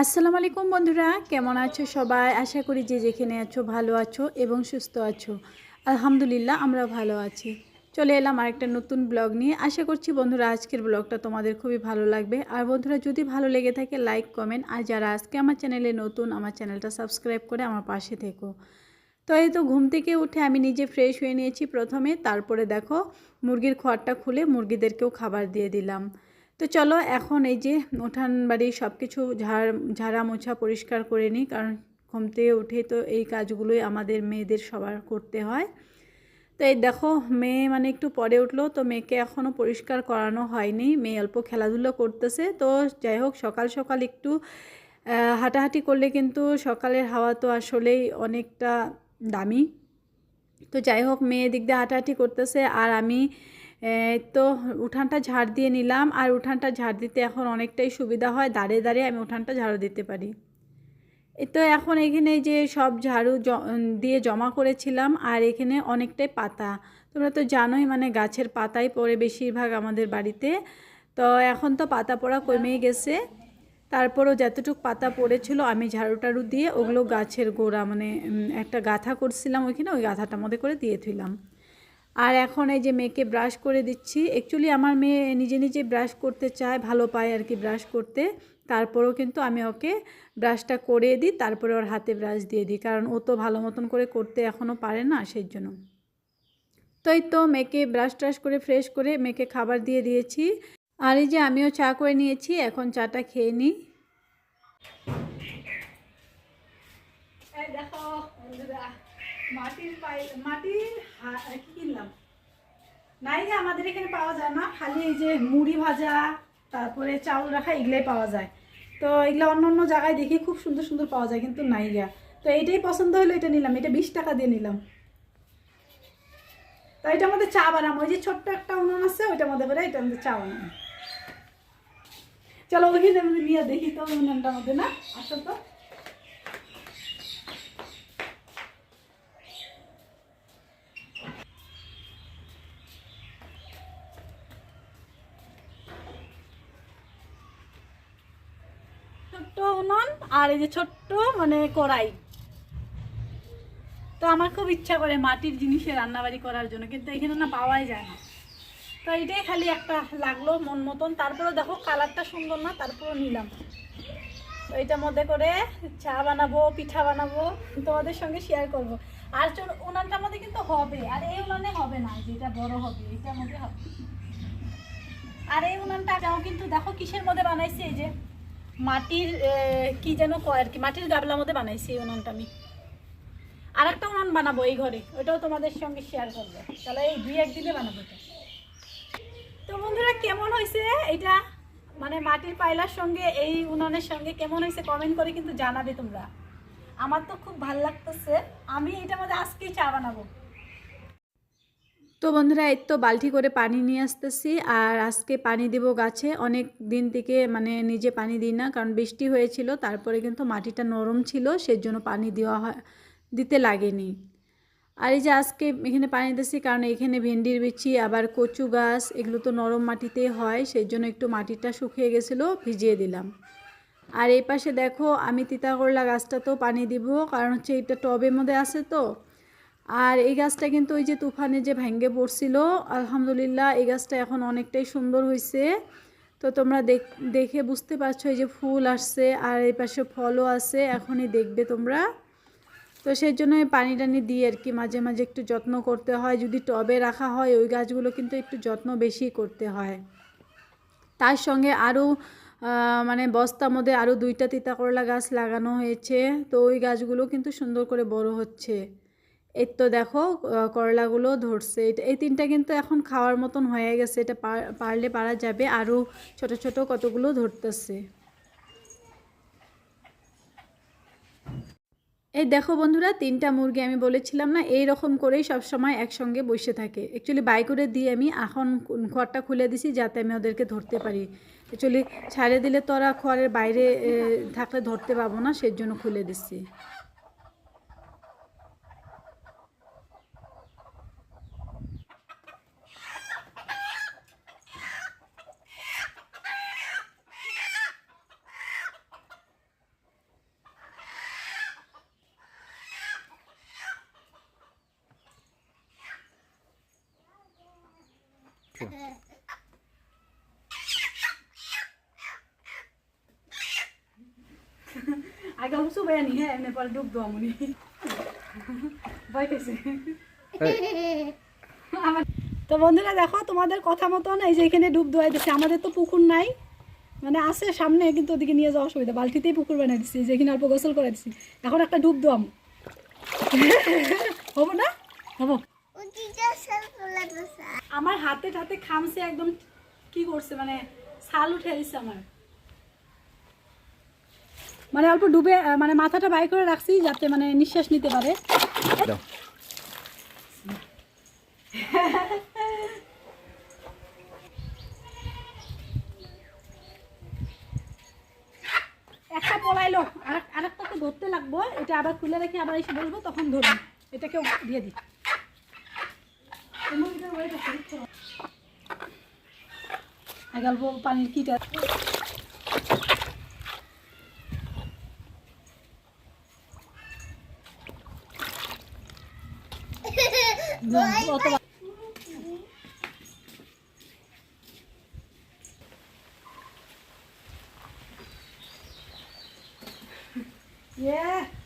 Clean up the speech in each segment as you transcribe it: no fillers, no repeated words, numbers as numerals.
আসসালামু আলাইকুম বন্ধুরা, কেমন আছো সবাই? আশা করি যে যেখানে আছো ভালো আছো এবং সুস্থ আছো। আলহামদুলিল্লাহ আমরাও ভালো আছি। চলে এলাম আরেকটা নতুন ব্লগ নিয়ে। আশা করছি বন্ধুরা আজকের ব্লগটা তোমাদের খুবই ভালো লাগবে। আর বন্ধুরা যদি ভালো লেগে থাকে লাইক কমেন্ট, আর যারা আজকে আমার চ্যানেলে নতুন আমার চ্যানেলটা সাবস্ক্রাইব করে আমার পাশে থেকো। তো এই তো ঘুম থেকে উঠে আমি নিজে ফ্রেশ হয়ে নিয়েছি প্রথমে, তারপরে দেখো মুরগির খড়টা খুলে মুরগিদেরকেও খাবার দিয়ে দিলাম। তো চলো এখন এই যে উঠান বাড়ি সব কিছু ঝাড়া মোছা পরিষ্কার করে নিই, কারণ ঘুম থেকে উঠে তো এই কাজগুলোই আমাদের মেয়েদের সবার করতে হয়। তো এই দেখো মেয়ে মানে একটু পরে উঠলো, তো মেয়েকে এখনও পরিষ্কার করানো হয়নি। মেয়ে অল্প খেলাধুলো করতেছে। তো যাই হোক সকাল সকাল একটু হাঁটাহাঁটি করলে কিন্তু সকালের হাওয়া তো আসলেই অনেকটা দামি। তো যাই হোক মেয়ে দিক দিয়ে হাঁটাহাঁটি করতেছে আর আমি তো উঠানটা ঝাড় দিয়ে নিলাম। আর উঠানটা ঝাড় দিতে এখন অনেকটাই সুবিধা হয়, দাঁড়িয়ে দাঁড়িয়ে আমি উঠানটা ঝাড়ু দিতে পারি। তো এখন এখানে যে সব ঝাড়ু দিয়ে জমা করেছিলাম, আর এখানে অনেকটাই পাতা। তোমরা তো জানোই মানে গাছের পাতাই পড়ে বেশিরভাগ আমাদের বাড়িতে। তো এখন তো পাতা পড়া কমেই গেছে, তারপরও যতটুকু পাতা পড়েছিল আমি ঝাড়ু টাড়ু দিয়ে ওগুলো গাছের গোড়া মানে একটা গাঁথা করছিলাম ওইখানে, ওই গাঁথাটার মধ্যে করে দিয়ে থুইলাম। আর এখন এই যে মেয়েকে ব্রাশ করে দিচ্ছি। অ্যাকচুয়ালি আমার মেয়ে নিজে নিজে ব্রাশ করতে চায়, ভালো পায় আর কি ব্রাশ করতে। তারপরেও কিন্তু আমি ওকে ব্রাশটা করে দিই, তারপরে ওর হাতে ব্রাশ দিয়ে দিই, কারণ ও তো ভালো মতন করে করতে এখনও পারে না, সেই জন্য। তো এই তো মেয়েকে ব্রাশ ট্রাশ করে ফ্রেশ করে মেয়েকে খাবার দিয়ে দিয়েছি। আর এই যে আমিও চা করে নিয়েছি, এখন চাটা খেয়ে নিই। দেখো বন্ধুরা মাটির কি কিনলাম, নাই যে আমাদের এখানে পাওয়া যায় না, খালি এই যে মুড়ি ভাজা তারপরে চাউল রাখা এগুলাই পাওয়া যায়। তো এগুলো অন্য অন্য জায়গায় দেখি খুব সুন্দর সুন্দর পাওয়া যায়, কিন্তু নাই গা। তো এইটাই পছন্দ হলো, এটা নিলাম, এটা 20 টাকা দিয়ে নিলাম। তো এটার মধ্যে চা বানাবো, ওই যে ছোট্ট একটা উনুন আছে ওইটার মধ্যে করে এটার মধ্যে চা বানাবো। চলো ওইখানে নিয়ে দেখি তো উনুনটার মধ্যে, না আসো তো। ছোট্ট উনুন আর এই যে ছোট্ট মানে কড়াই। তো আমার খুব ইচ্ছা করে মাটির জিনিসে রান্নাবাড়ি করার জন্য, কিন্তু এখানে না পাওয়াই যায় না। তো এটাই খালি একটা লাগলো মন মতন, তারপরে দেখো কালারটা সুন্দর না, তারপরে নিলাম। তো এটার মধ্যে করে চা বানাবো, পিঠা বানাবো, তোমাদের সঙ্গে শেয়ার করব। আর উনানটার মধ্যে কিন্তু হবে, আর এই উনানে হবে না, যেটা বড় হবে এটার মধ্যে হবে। আর এই উনানটাও কিন্তু দেখো কিসের মধ্যে বানাইছি, এই যে মাটির কি যেন কয় আর কি, মাটির গাবলার মধ্যে বানাইছি এই উনানটা আমি। আর একটা উনান বানাবো এই ঘরে, ওইটাও তোমাদের সঙ্গে শেয়ার করবো। তাহলে এই 2-1 দিনে বানাবো এটা। তো বন্ধুরা কেমন হয়েছে এটা, মানে মাটির পাইলার সঙ্গে এই উনানের সঙ্গে কেমন হয়েছে কমেন্ট করে কিন্তু জানাবে তোমরা। আমার তো খুব ভালো লাগতেছে, আমি এটা মধ্যে আজকেই চা বানাবো। তো বন্ধুরা এই তো বালতি করে পানি নিয়ে আসতেছি, আর আজকে পানি দেব গাছে। অনেক দিন থেকে মানে নিজে পানি দিই না, কারণ বৃষ্টি হয়েছিল, তারপরে কিন্তু মাটিটা নরম ছিল, সেজন্য পানি দিতে লাগেনি। আর এই যে আজকে এখানে পানি দিতেছি কারণ এখানে ভেন্ডির বিচি আবার কচু গাছ এগুলো তো নরম মাটিতেই হয়, সেই জন্য একটু মাটিটা শুকিয়ে গেছিলো, ভিজিয়ে দিলাম। আর এই পাশে দেখো আমি তিতা করলা গাছটাতেও পানি দিব, কারণ হচ্ছে এটা টবের মধ্যে আছে তো। আর এই গাছটা কিন্তু ওই যে তুফানে যে ভেঙে পড়ছিল, আলহামদুলিল্লাহ এই গাছটা এখন অনেকটাই সুন্দর হয়েছে। তো তোমরা দেখে বুঝতে পারছো এই যে ফুল আসছে আর এই পাশে ফলও আছে, এখনই দেখবে তোমরা। তো সেই জন্য পানি টানি দিই আর কি, মাঝে মাঝে একটু যত্ন করতে হয়। যদি টবে রাখা হয় ওই গাছগুলো কিন্তু একটু যত্ন বেশি করতে হয়। তার সঙ্গে আরও মানে বস্তার মধ্যে আরও 2টা তিতা করলা গাছ লাগানো হয়েছে, তো ওই গাছগুলো কিন্তু সুন্দর করে বড় হচ্ছে। এই তো দেখো করলাগুলো ধরছে, এই 3টা কিন্তু এখন খাওয়ার মতন হয়ে গেছে, এটা পারলে পারা যাবে। আরও ছোট ছোট কতগুলো ধরতেছে। এই দেখো বন্ধুরা 3টা মুরগি আমি বলেছিলাম না, এই রকম করেই সব সময় একসঙ্গে বসে থাকে। অ্যাকচুয়ালি বাই করে দিয়ে আমি এখন ঘরটা খুলে দিছি যাতে আমি ওদেরকে ধরতে পারি। অ্যাকচুয়ালি ছাড়ে দিলে তো ওরা ঘরের বাইরে থাকলে ধরতে পাবো না, সেই জন্য খুলে দিচ্ছি। আগে অবশ্য বেয়ানি, হ্যাঁ এমনি পরে ডুব দেওয়া মনে ভয় পেয়েছে। তো বন্ধুরা দেখো তোমাদের কথা মতন এই যে এখানে ডুব দেওয়া দিচ্ছে। আমাদের তো পুকুর নাই, মানে আছে সামনে, কিন্তু ওদিকে নিয়ে যাওয়া অসুবিধা। বালতিতেই পুকুর বানিয়ে দিচ্ছি, যেখানে অল্প গোসল করে দিচ্ছি। এখন একটা ডুব দেওয়াম, হবো না? হবো। আমার হাতে টাতে খামছে একদম, কি করছে মানে ছাল উঠে দিচ্ছে আমার, মানে অল্প ডুবে মানে মাথাটা বাই করে রাখছি যাতে মানে নিঃশ্বাস নিতে পারে। একটা পলাইলো, আরেকটাকে ধরতে লাগবো। এটা আবার খুলে রেখে আবার এসে বসবো, তখন ধরবো। এটাকেও দিয়ে দিই। গল্প পানির কিটা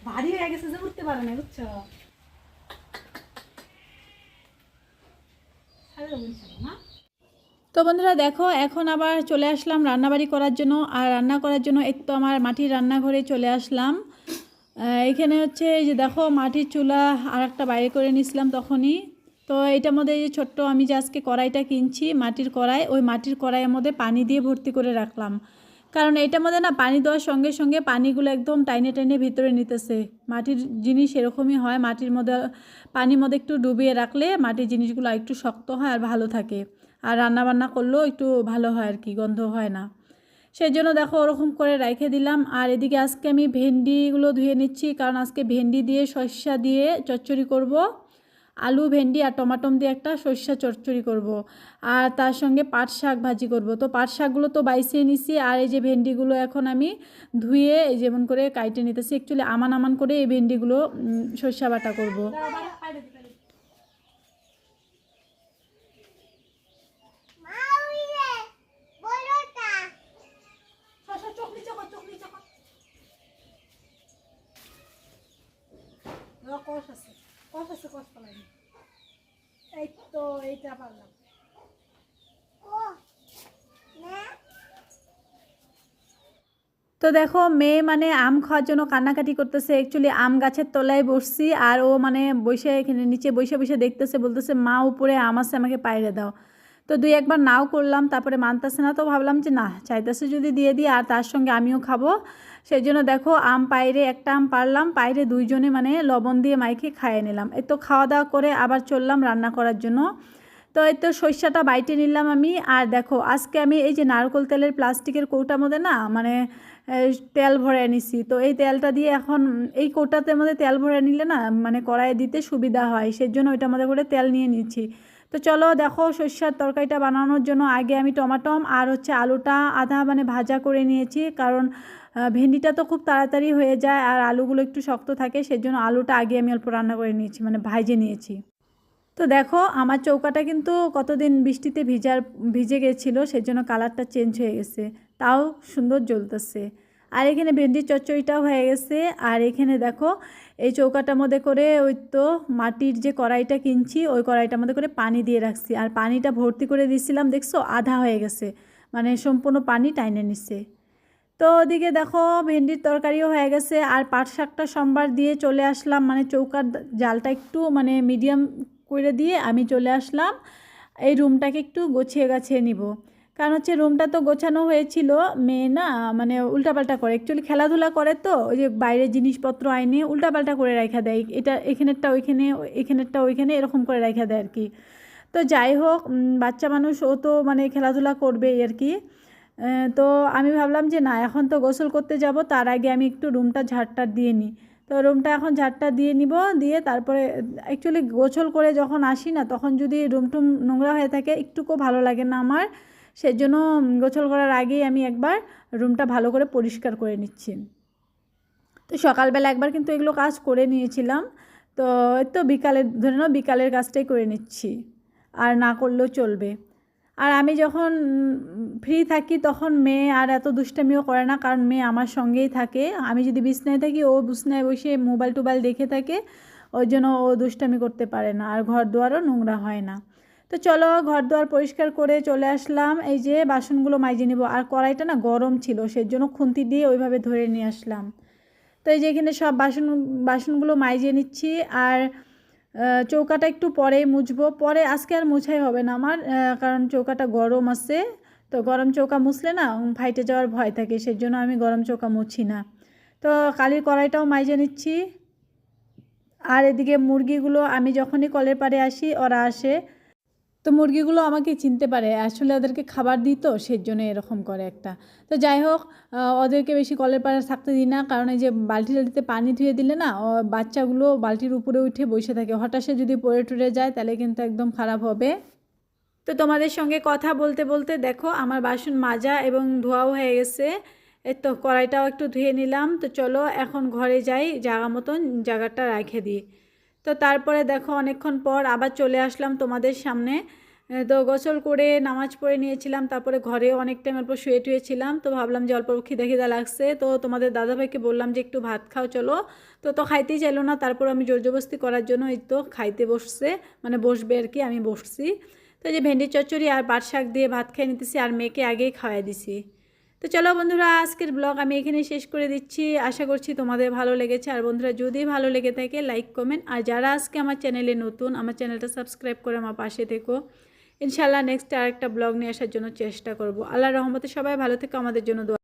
ভারী হয়ে গেছে যে উঠতে পারে না, বুঝছো? তো বন্ধুরা দেখো, এখন আবার চলে আসলাম রান্নাবাড়ি করার জন্য। আর রান্না করার জন্য একটু আমার মাটির রান্নাঘরে চলে আসলাম। এখানে হচ্ছে যে দেখো মাটির চুলা আর একটা বাইরে করে নিয়েছিলাম তখনই। তো এটার মধ্যে যে ছোট্ট আমি যে আজকে কড়াইটা কিনছি, মাটির কড়াই, ওই মাটির কড়াইয়ের মধ্যে পানি দিয়ে ভর্তি করে রাখলাম। কারণ এটার মধ্যে না পানি দেওয়ার সঙ্গে সঙ্গে পানিগুলো একদম টাইনে টাইনে ভিতরে নিতেছে। মাটির জিনিস এরকমই হয়, মাটির মধ্যে পানির মধ্যে একটু ডুবিয়ে রাখলে মাটির জিনিসগুলো একটু শক্ত হয় আর ভালো থাকে। আর রান্নাবান্না করলেও একটু ভালো হয় আর কি, গন্ধ হয় না। সেই জন্য দেখো ওরকম করে রেখে দিলাম। আর এদিকে আজকে আমি ভেন্ডিগুলো ধুয়ে নিচ্ছি, কারণ আজকে ভেন্ডি দিয়ে সর্ষা দিয়ে চচ্চড়ি করব। আলু, ভেন্ডি আর টমাটম দিয়ে একটা সর্ষা চচ্চড়ি করব। আর তার সঙ্গে পাট শাক ভাজি করব। তো পাট শাকগুলো তো বাইছিয়ে নিছি, আর এই যে ভেন্ডিগুলো এখন আমি ধুয়ে যেমন করে কাইটে নিতেছি। অ্যাকচুয়ালি আমান আমান করে এই ভেন্ডিগুলো সর্ষা বাটা করব। এই তো এইটা পারলাম। তো দেখো মেয়ে মানে আম খাওয়ার জন্য কান্নাকাটি করতেছে। অ্যাকচুয়ালি আম গাছের তলায় বসছি, আর ও মানে বসে এখানে নিচে বসে বসে দেখতেছে, বলতেছে মা উপরে আম আছে, আমাকে পাইরে দাও। তো দুই একবার নাও করলাম, তারপরে মানতেছে না। তো ভাবলাম যে না, চাইতেছে যদি দিয়ে দিই, আর তার সঙ্গে আমিও খাবো। সেই জন্য দেখো আম পাইরে একটা আম পারলাম, পাইরে দুইজনে মানে লবণ দিয়ে মাইকে খাইয়ে নিলাম। এই তো খাওয়া দাওয়া করে আবার চললাম রান্না করার জন্য। তো এই তো সরিষাটা বাইটে নিলাম আমি। আর দেখো আজকে আমি এই যে নারকেল তেলের প্লাস্টিকের কৌটার মধ্যে না মানে তেল ভরে নিছি। তো এই তেলটা দিয়ে এখন এই কৌটাতে মধ্যে তেল ভরে নিলে না মানে কড়াইয়ে দিতে সুবিধা হয়, সেই জন্য ওইটার মধ্যে করে তেল নিয়ে নিচ্ছি। তো চলো দেখো সরিষার তরকারিটা বানানোর জন্য আগে আমি টমাটম আর হচ্ছে আলুটা আধা মানে ভাজা করে নিয়েছি, কারণ ভেন্ডিটা তো খুব তাড়াতাড়ি হয়ে যায় আর আলুগুলো একটু শক্ত থাকে, সেজন্য আলুটা আগে আমি অল্প রান্না করে নিয়েছি, মানে ভাজে নিয়েছি। তো দেখো আমার চৌকাটা কিন্তু কতদিন বৃষ্টিতে ভিজে গেছিলো, সেজন্য কালারটা চেঞ্জ হয়ে গেছে, তাও সুন্দর জ্বলতেছে। আর এখানে ভেন্ডির চচ্চড়িটাও হয়ে গেছে। আর এখানে দেখো এই চৌকাটার মধ্যে করে ওই তো মাটির যে কড়াইটা কিনছি, ওই কড়াইটার মধ্যে করে পানি দিয়ে রাখছি। আর পানিটা ভর্তি করে দিয়েছিলাম, দেখছো আধা হয়ে গেছে, মানে সম্পূর্ণ পানি টাইনে নিচ্ছে। তো ওদিকে দেখো ভেন্ডির তরকারিও হয়ে গেছে। আর পাট শাকটা সোমবার দিয়ে চলে আসলাম, মানে চৌকার জালটা একটু মানে মিডিয়াম করে দিয়ে আমি চলে আসলাম এই রুমটাকে একটু গুছিয়ে গাছিয়ে নিব। কারণ হচ্ছে রুমটা তো গোছানো হয়েছিল, মেয়ে না মানে উল্টাপাল্টা করে, অ্যাকচুয়ালি খেলাধুলা করে, তো ওই যে বাইরের জিনিসপত্র আইনে উল্টাপাল্টা করে রাখা দেয়, এটা এখানেরটা ওইখানে, এখানেরটা ওইখানে, এরকম করে রাখা দেয় আর কি। তো যাই হোক, বাচ্চা মানুষ, ও তো মানে খেলাধুলা করবে আর কি। তো আমি ভাবলাম যে না, এখন তো গোসল করতে যাব, তার আগে আমি একটু রুমটা ঝাড়টা দিয়ে নিই। তো রুমটা এখন ঝাড়টা দিয়ে নিব, দিয়ে তারপরে অ্যাকচুয়ালি গোসল করে যখন আসি না, তখন যদি রুম টুম নোংরা হয়ে থাকে একটুকুও ভালো লাগে না আমার। সেজন্য গোসল করার আগেই আমি একবার রুমটা ভালো করে পরিষ্কার করে নিচ্ছি। তো সকালবেলা একবার কিন্তু এগুলো কাজ করে নিয়েছিলাম। তো এই তো বিকালের ধরে নাও বিকালের কাজটাই করে নিচ্ছি, আর না করলেও চলবে। আর আমি যখন ফ্রি থাকি তখন মেয়ে আর এত দুষ্টামিও করে না, কারণ মেয়ে আমার সঙ্গেই থাকে। আমি যদি বিছনায় থাকি ও বিছনায় বসে মোবাইল টোবাইল দেখে থাকে, ওই জন্য ও দুষ্টামি করতে পারে না, আর ঘর দুয়ারও নোংরা হয় না। তো চলো ঘর দুয়ার পরিষ্কার করে চলে আসলাম। এই যে বাসনগুলো মাইজে নিব, আর কড়াইটা না গরম ছিল, সেজন্য খুন্তি দিয়ে ওইভাবে ধরে নিয়ে আসলাম। তো এই যে এখানে সব বাসনগুলো মাইজে নিচ্ছি। আর চৌকাটা একটু পরেই মুছবো, পরে আজকে আর মুছাই হবে না আমার, কারণ চৌকাটা গরম আছে। তো গরম চৌকা মুছলে না ফাইটে যাওয়ার ভয় থাকে, সেজন্য আমি গরম চৌকা মুছি না। তো কালির কড়াইটাও মাইজে নিচ্ছি। আর এদিকে মুরগিগুলো আমি যখনই কলের পাড়ে আসি ওরা আসে, তো মুরগিগুলো আমাকে চিনতে পারে, আসলে ওদেরকে খাবার দিই তো সেই জন্য এরকম করে একটা। তো যাই হোক, ওদেরকে বেশি কলের পাড়ে থাকতে দিই না, কারণ এই যে বালতি টালতিতে পানি ধুয়ে দিলে না বাচ্চাগুলো বালতির উপরে উঠে বসে থাকে, হঠাৎ সে যদি পড়ে টুরে যায় তাহলে কিন্তু একদম খারাপ হবে। তো তোমাদের সঙ্গে কথা বলতে বলতে দেখো আমার বাসন মাজা এবং ধোয়াও হয়ে গেছে। এই তো কড়াইটাও একটু ধুয়ে নিলাম। তো চলো এখন ঘরে যাই, জায়গা মতন জায়গাটা রেখে দিই। তো তারপরে দেখো অনেকক্ষণ পর আবার চলে আসলাম তোমাদের সামনে। তো গোসল করে নামাজ পড়ে নিয়েছিলাম, তারপরে ঘরে অনেক টাইমের পর শুয়ে টুয়েছিলাম। তো ভাবলাম যে অল্প খিদে খিদা লাগছে, তো তোমাদের দাদাভাইকে বললাম যে একটু ভাত খাও চলো। তো খাইতেই চাইলো না, তারপর আমি জোরজবস্তি করার জন্য এই তো খাইতে বসছে, মানে বসবে আর কি, আমি বসছি। তো এই যে ভেন্ডি চচ্চড়ি আর পাট শাক দিয়ে ভাত খেয়ে নিতেছি, আর মেয়েকে আগেই খাওয়াই দিছি। তো চলো বন্ধুরা, আজকের ব্লগ আমি এখানে শেষ করে দিচ্ছি। আশা করছি তোমাদের ভালো লেগেছে। আর বন্ধুরা যদি ভালো লেগে থাকে লাইক কমেন্ট, আর যারা আজকে আমার চ্যানেলে নতুন, আমার চ্যানেলটা সাবস্ক্রাইব করে আমার পাশে থেকো। ইনশাআল্লাহ নেক্সট আরেকটা ব্লগ নিয়ে আসার জন্য চেষ্টা করব। আল্লাহর রহমতে সবাই ভালো থেকো, আমাদের জন্য দোয়া।